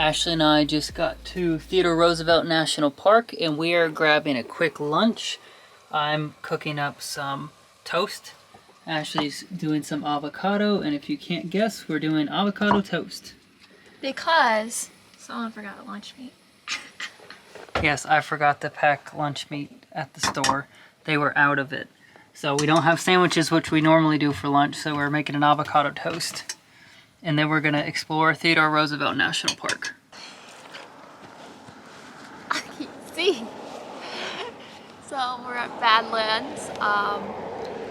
Ashley and I just got to Theodore Roosevelt National Park and we are grabbing a quick lunch. I'm cooking up some toast. Ashley's doing some avocado, and if you can't guess, we're doing avocado toast. Because someone forgot lunch meat. Yes, I forgot to pack lunch meat at the store. They were out of it. So we don't have sandwiches, which we normally do for lunch, so we're making an avocado toast. And then we're gonna explore Theodore Roosevelt National Park. I can see. So we're at Badlands.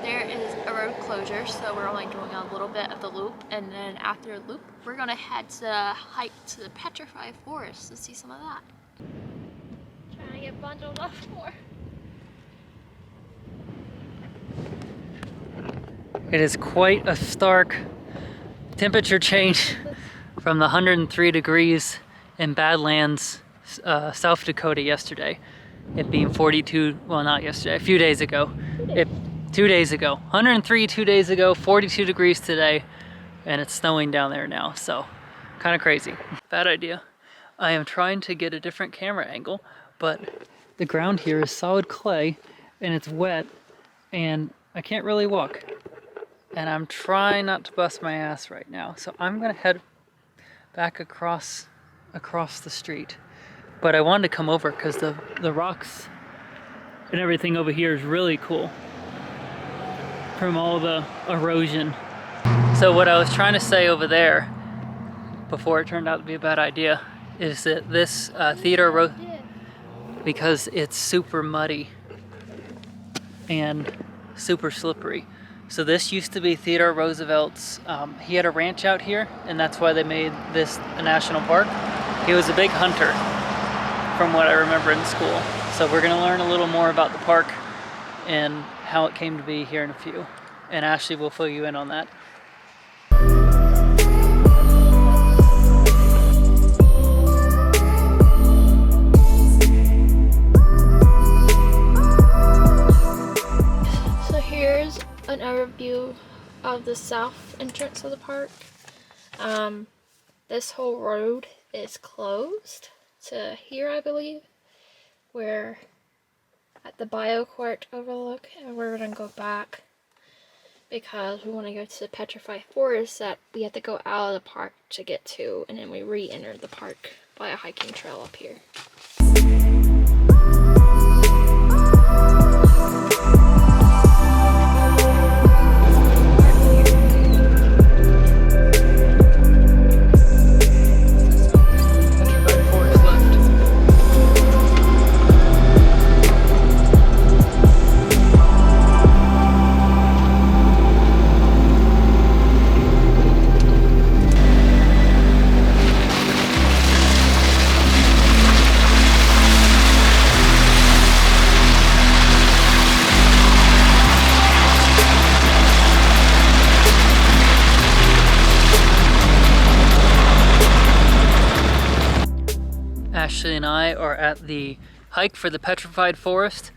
There is a road closure, so we're only doing a little bit of the loop, and then after the loop, we're gonna head to hike to the Petrified Forest to see some of that. Trying to get bundled up more. It is quite a stark temperature change from the 103 degrees in Badlands, South Dakota yesterday. It being 42, well not yesterday, a few days ago. 2 days ago. 103 2 days ago, 42 degrees today, and it's snowing down there now, so kind of crazy. Bad idea. I am trying to get a different camera angle, but the ground here is solid clay and it's wet and I can't really walk. And I'm trying not to bust my ass right now. So I'm gonna head back across the street. But I wanted to come over because the rocks and everything over here is really cool from all the erosion. So what I was trying to say over there, before it turned out to be a bad idea, is that this Theodore Roosevelt, because it's super muddy and super slippery. So this used to be Theodore Roosevelt's, he had a ranch out here, and that's why they made this a national park. He was a big hunter, from what I remember in school. So we're gonna learn a little more about the park and how it came to be here in a few. And Ashley will fill you in on that. An overview of the south entrance of the park. This whole road is closed to here, I believe. We're at the BioQuart overlook, and we're gonna go back because we want to go to the Petrified Forest that we have to go out of the park to get to, and then we re-enter the park by a hiking trail up here. Ashley and I are at the hike for the Petrified Forest.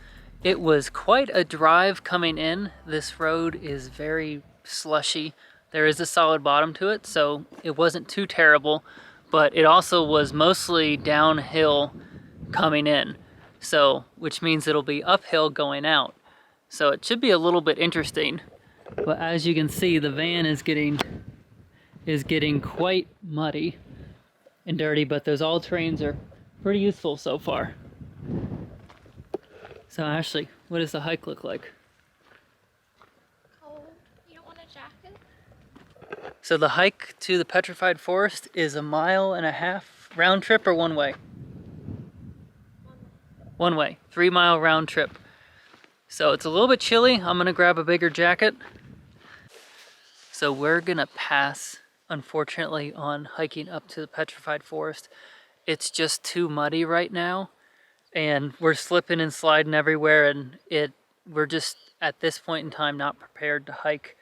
It was quite a drive coming in. This road is very slushy. There is a solid bottom to it, so it wasn't too terrible, but it also was mostly downhill coming in, so which means it'll be uphill going out. So it should be a little bit interesting. But as you can see, the van is getting quite muddy and dirty, but those all-terrains are pretty useful so far. So Ashley, what does the hike look like? Cold. You don't want a jacket? So the hike to the Petrified Forest is 1.5 miles round trip or one way? One way, 3 mile round trip. So it's a little bit chilly. I'm gonna grab a bigger jacket. So we're gonna pass, unfortunately, on hiking up to the Petrified Forest. It's just too muddy right now, and we're slipping and sliding everywhere, and we're just at this point in time not prepared to hike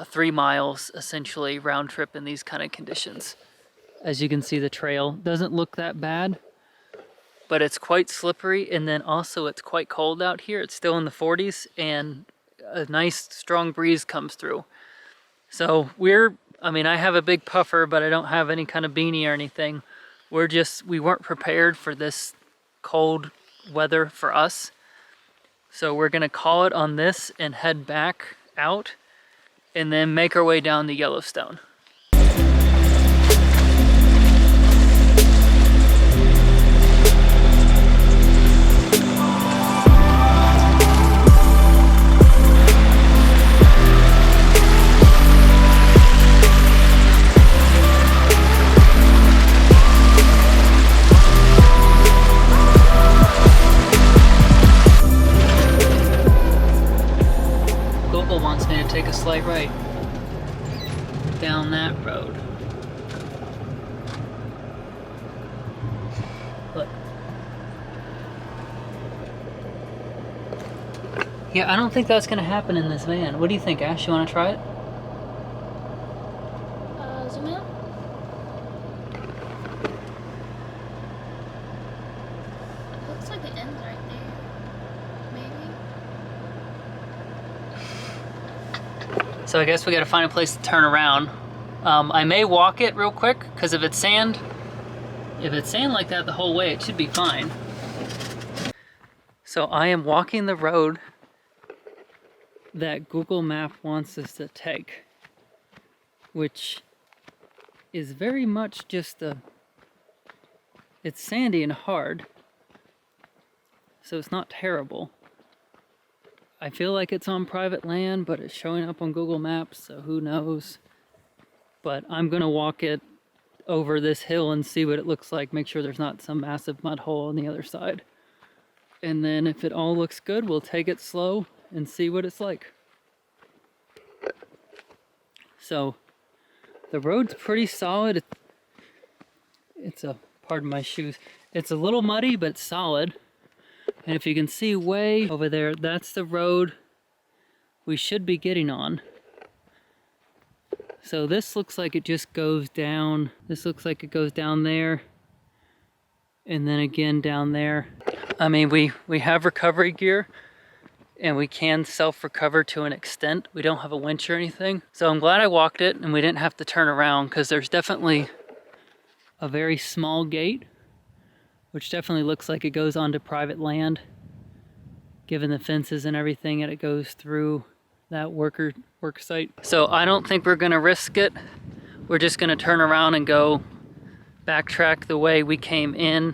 3 miles essentially round trip in these kind of conditions. As you can see, the trail doesn't look that bad, but it's quite slippery, and then also it's quite cold out here. It's still in the 40s, and a nice strong breeze comes through. So I have a big puffer, but I don't have any kind of beanie or anything. we weren't prepared for this cold weather for us. So we're gonna call it on this and head back out and then make our way down to Yellowstone. Wants me to take a slight right down that road. Look. Yeah, I don't think that's gonna happen in this van. What do you think, Ash? You wanna try it? Zoom out. Looks like it ends right there. Maybe. So I guess we gotta find a place to turn around. I may walk it real quick, because if it's sand like that the whole way, it should be fine. So I am walking the road that Google Map wants us to take, which is very much just it's sandy and hard, so it's not terrible. I feel like it's on private land, but it's showing up on Google Maps, so who knows. But I'm gonna walk it over this hill and see what it looks like, make sure there's not some massive mud hole on the other side. And then if it all looks good, we'll take it slow and see what it's like. So the road's pretty solid. Pardon my shoes. It's a little muddy, but it's solid. And if you can see way over there, that's the road we should be getting on. So this looks like it just goes down. This looks like it goes down there. And then again down there. I mean, we have recovery gear and we can self-recover to an extent. We don't have a winch or anything. So I'm glad I walked it and we didn't have to turn around, because there's definitely a very small gate, which definitely looks like it goes onto private land, given the fences and everything, and it goes through that work site. So I don't think we're gonna risk it. We're just gonna turn around and go backtrack the way we came in,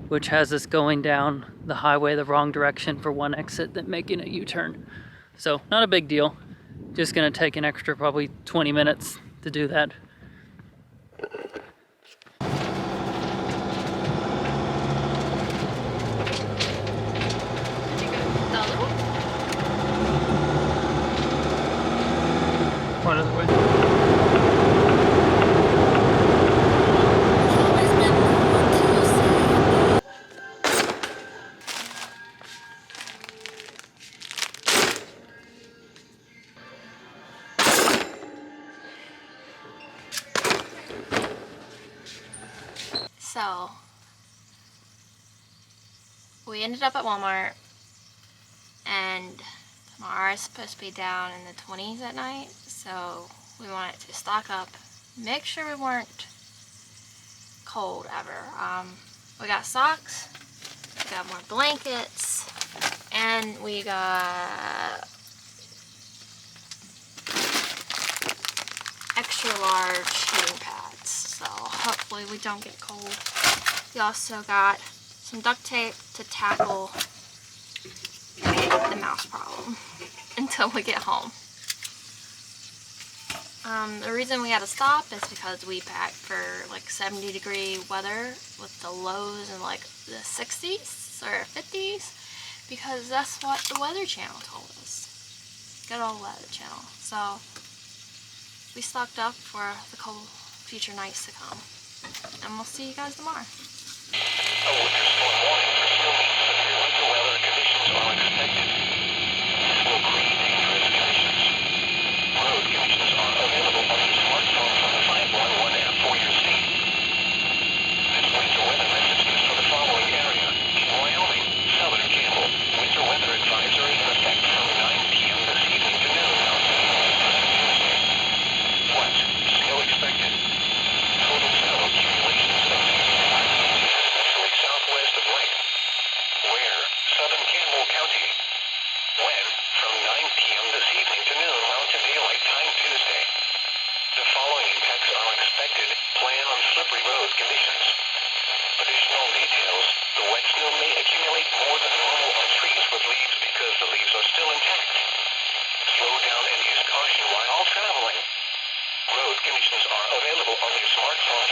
which has us going down the highway the wrong direction for one exit, then making a U-turn. So not a big deal. Just gonna take an extra probably 20 minutes to do that. One other way. So we ended up at Walmart, and tomorrow is supposed to be down in the 20s at night, so we wanted to stock up, make sure we weren't cold ever. We got socks, we got more blankets, and we got extra large heating pads, so hopefully we don't get cold. We also got some duct tape to tackle the mouse problem until we get home. The reason we had to stop is because we packed for like 70-degree weather with the lows in like the 60s or 50s, because that's what the Weather Channel told us. Good old Weather Channel. So we stocked up for the cold future nights to come. And we'll see you guys tomorrow. Still expected. Total snow accumulation 17 slippery road conditions. Additional details. The wet snow may accumulate more than normal on trees with leaves because the leaves are still intact. Slow down and use caution while traveling. Road conditions are available on your smartphone